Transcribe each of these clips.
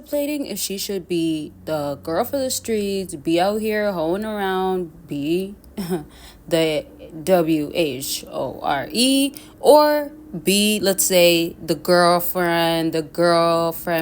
contemplating if she should be the girl for the streets, be out here hoeing around, be the WHORE, or be, let's say, the girlfriend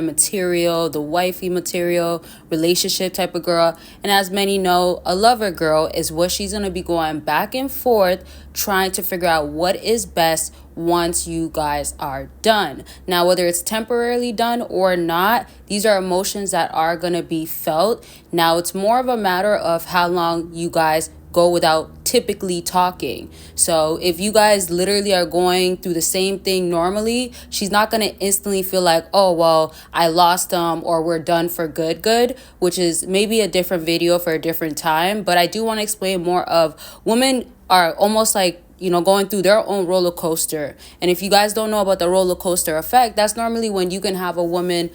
material, the wifey material, relationship type of girl. And as many know, a lover girl is what she's going to be going back and forth trying to figure out what is best once you guys are done. Now, whether it's temporarily done or not, these are emotions that are going to be felt. Now, it's more of a matter of how long you guys go without typically talking. So if you guys literally are going through the same thing normally, she's not going to instantly feel like, oh, well, I lost them or we're done for good, which is maybe a different video for a different time. But I do want to explain more of women are almost like, going through their own roller coaster. And if you guys don't know about the roller coaster effect, that's normally when you can have a woman,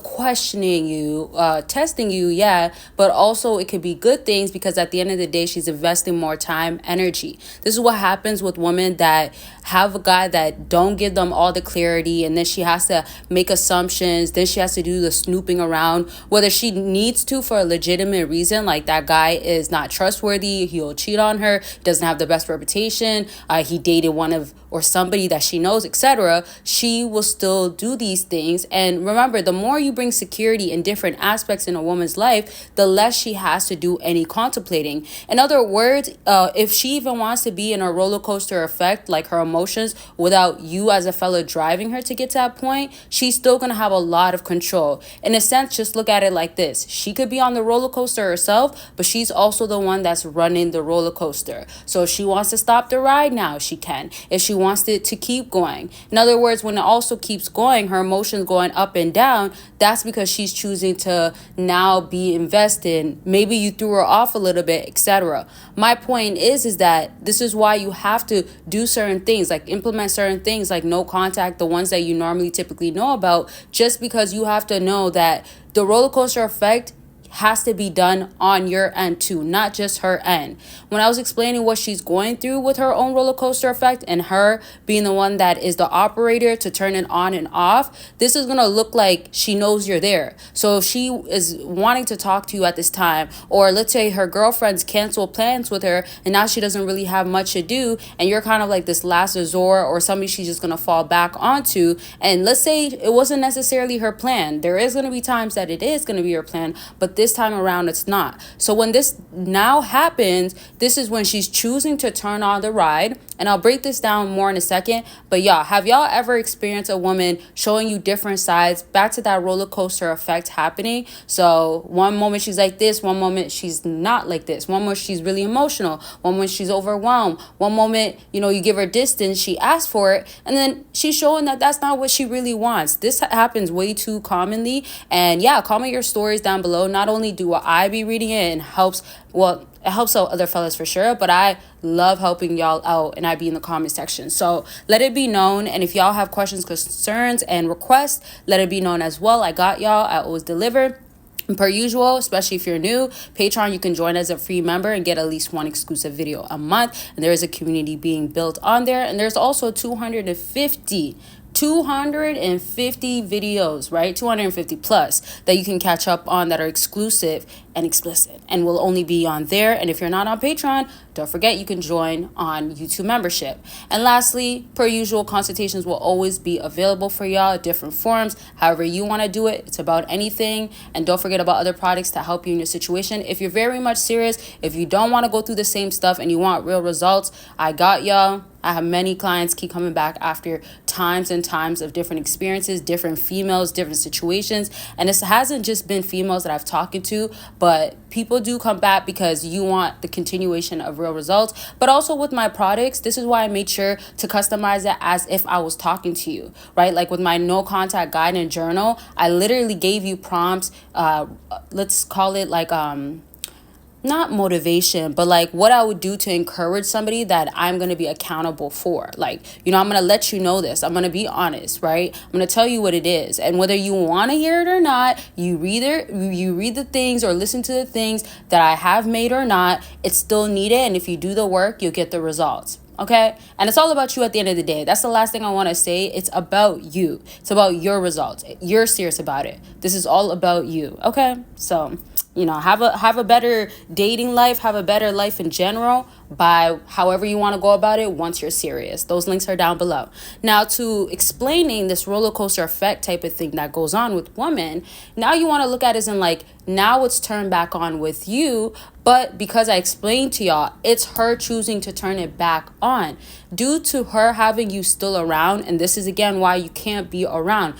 questioning you, testing you, yeah, but also it could be good things because at the end of the day, she's investing more time, energy. This is what happens with women that have a guy that don't give them all the clarity, and then she has to make assumptions, then she has to do the snooping around, whether she needs to for a legitimate reason, like that guy is not trustworthy, he'll cheat on her, doesn't have the best reputation, he dated one of or somebody that she knows, etc. She will still do these things. And remember, the more you bring security in different aspects in a woman's life, the less she has to do any contemplating. In other words, if she even wants to be in a roller coaster effect, like her emotions, without you as a fella driving her to get to that point, she's still going to have a lot of control. In a sense, just look at it like this. She could be on the roller coaster herself, but she's also the one that's running the roller coaster. So if she wants to stop the ride now, she can. If she wants it to keep going. In other words, when it also keeps going, her emotions going up and down, that's because she's choosing to now be invested. Maybe you threw her off a little bit, etc. My point is that this is why you have to do certain things, like implement certain things like no contact, the ones that you normally typically know about, just because you have to know that the roller coaster effect has to be done on your end too, not just her end. When I was explaining what she's going through with her own roller coaster effect and her being the one that is the operator to turn it on and off, this is going to look like she knows you're there. So if she is wanting to talk to you at this time, or let's say her girlfriends cancel plans with her and now she doesn't really have much to do, and you're kind of like this last resort or somebody she's just going to fall back onto, and let's say it wasn't necessarily her plan. There is going to be times that it is going to be her plan, but this time around it's not. So when this now happens, this is when she's choosing to turn on the ride. And I'll break this down more in a second. But have y'all ever experienced a woman showing you different sides? Back to that roller coaster effect happening. So one moment she's like this, one moment she's not like this. One moment she's really emotional, one moment she's overwhelmed. One moment, you give her distance, she asks for it, and then she's showing that that's not what she really wants. This happens way too commonly. And comment your stories down below. Not only do I be reading it and it helps out other fellas for sure, but I love helping y'all out and I be in the comment section. So let it be known. And if y'all have questions, concerns, and requests, let it be known as well. I got y'all. I always deliver. And per usual, especially if you're new, Patreon, you can join as a free member and get at least one exclusive video a month. And there is a community being built on there. And there's also 250 videos, right? 250 plus that you can catch up on that are exclusive and explicit and will only be on there. And if you're not on Patreon, don't forget you can join on YouTube membership. And lastly, per usual, consultations will always be available for y'all, different forms, however you want to do it. It's about anything. And don't forget about other products to help you in your situation. If you're very much serious, if you don't want to go through the same stuff and you want real results, I got y'all. I have many clients keep coming back after times and times of different experiences, different females, different situations. And this hasn't just been females that I've talked to, but people do come back because you want the continuation of real results. But also with my products, this is why I made sure to customize it as if I was talking to you, right? Like with my no contact guide and journal, I literally gave you prompts. Let's call it like not motivation, but like what I would do to encourage somebody that I'm going to be accountable for. Like, I'm going to let you know this. I'm going to be honest, right? I'm going to tell you what it is. And whether you want to hear it or not, you read the things or listen to the things that I have made or not, it's still needed. And if you do the work, you'll get the results. Okay? And it's all about you at the end of the day. That's the last thing I want to say. It's about you. It's about your results. You're serious about it. This is all about you. Okay? So, have a better dating life, have a better life in general by however you want to go about it once you're serious. Those links are down below. Now, to explaining this roller coaster effect type of thing that goes on with women, now you want to look at it as in like, now it's turned back on with you, but because I explained to y'all, it's her choosing to turn it back on due to her having you still around. And this is again why you can't be around.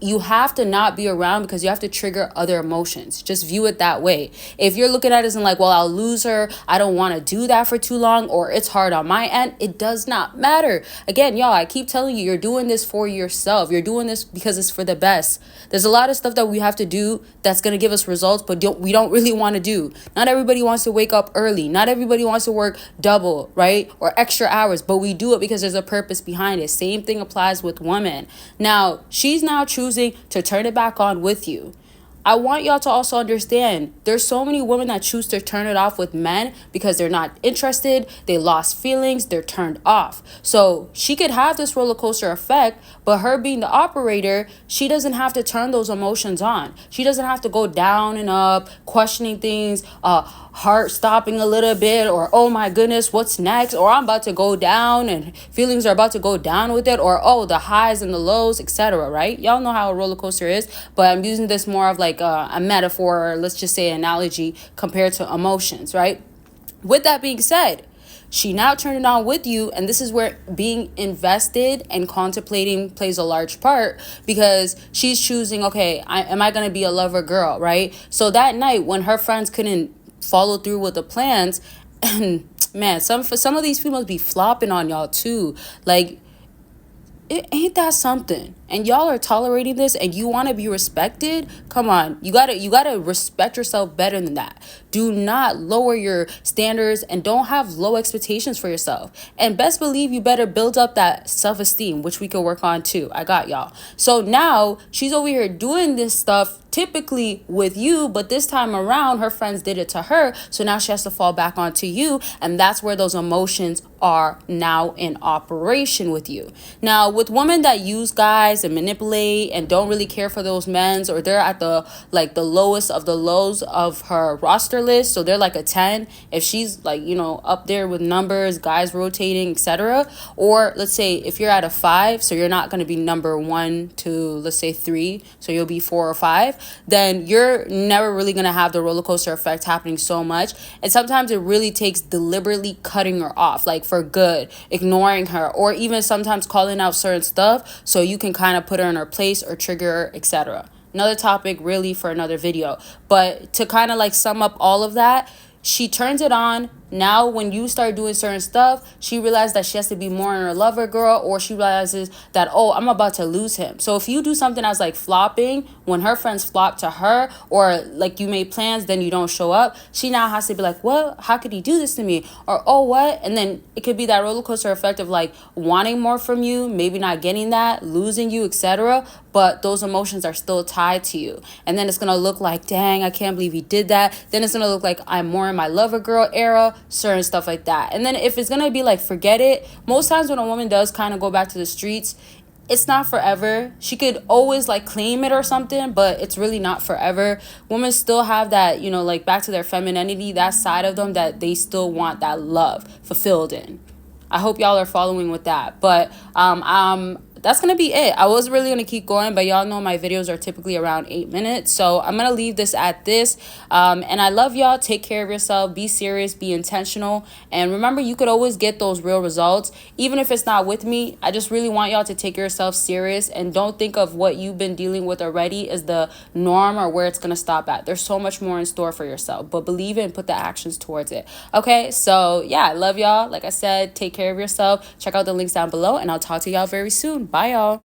You have to not be around because you have to trigger other emotions. Just view it that way. If you're looking at it as in like, well, I'll lose her, I don't want to do that for too long, or it's hard on my end, it does not matter. Again, y'all, I keep telling you, you're doing this for yourself. You're doing this because it's for the best. There's a lot of stuff that we have to do that's going to give us results, but we don't really want to do. Not everybody wants to wake up early. Not everybody wants to work double, right? Or extra hours, but we do it because there's a purpose behind it. Same thing applies with women. Now, she's now choosing to turn it back on with you. I want y'all to also understand there's so many women that choose to turn it off with men because they're not interested, they lost feelings, they're turned off. So she could have this roller coaster effect, but her being the operator, she doesn't have to turn those emotions on. She doesn't have to go down and up, questioning things, heart stopping a little bit, or oh my goodness, what's next? Or I'm about to go down and feelings are about to go down with it, or oh, the highs and the lows, etc. Right? Y'all know how a roller coaster is, but I'm using this more of like a metaphor, or let's just say analogy compared to emotions, right? With that being said, she now turned it on with you, and this is where being invested and contemplating plays a large part because she's choosing, okay, am I going to be a lover girl, right? So that night when her friends couldn't follow through with the plans, and man, some of these females be flopping on y'all too. Like, it ain't that something, and y'all are tolerating this and you want to be respected. Come on, you gotta respect yourself better than that. Do not lower your standards and don't have low expectations for yourself, and best believe you better build up that self-esteem, which we could work on too. I got y'all. So now she's over here doing this stuff typically with you, but this time around her friends did it to her, so now she has to fall back onto you, and that's where those emotions are now in operation with you. Now, with women that use guys and manipulate and don't really care for those men's, or they're at the lowest of the lows of her roster list, so they're like a 10, if she's like, up there with numbers, guys rotating, etc. Or let's say if you're at a 5, so you're not going to be number 1 to, let's say, 3, so you'll be 4 or 5, then you're never really going to have the roller coaster effect happening so much. And sometimes it really takes deliberately cutting her off, like for good, ignoring her, or even sometimes calling out certain stuff so you can kind of put her in her place or trigger her, etc. Another topic really for another video. But to kind of like sum up all of that, she turns it on. Now, when you start doing certain stuff, she realizes that she has to be more in her lover girl, or she realizes that, oh, I'm about to lose him. So if you do something as like flopping, when her friends flop to her, or like you made plans, then you don't show up, she now has to be like, what? How could he do this to me? Or, oh, what? And then it could be that roller coaster effect of like wanting more from you, maybe not getting that, losing you, etc. But those emotions are still tied to you. And then it's going to look like, dang, I can't believe he did that. Then it's going to look like I'm more in my lover girl era, certain stuff like that. And then if it's going to be like, forget it. Most times when a woman does kind of go back to the streets, it's not forever. She could always like claim it or something, but it's really not forever. Women still have that, like back to their femininity, that side of them that they still want that love fulfilled in. I hope y'all are following with that. But that's going to be it. I was really going to keep going, but y'all know my videos are typically around 8 minutes. So I'm going to leave this at this. And I love y'all. Take care of yourself. Be serious. Be intentional. And remember, you could always get those real results. Even if it's not with me, I just really want y'all to take yourself serious. And don't think of what you've been dealing with already as the norm or where it's going to stop at. There's so much more in store for yourself. But believe it and put the actions towards it. Okay? So, yeah, I love y'all. Like I said, take care of yourself. Check out the links down below. And I'll talk to y'all very soon. Bye, y'all.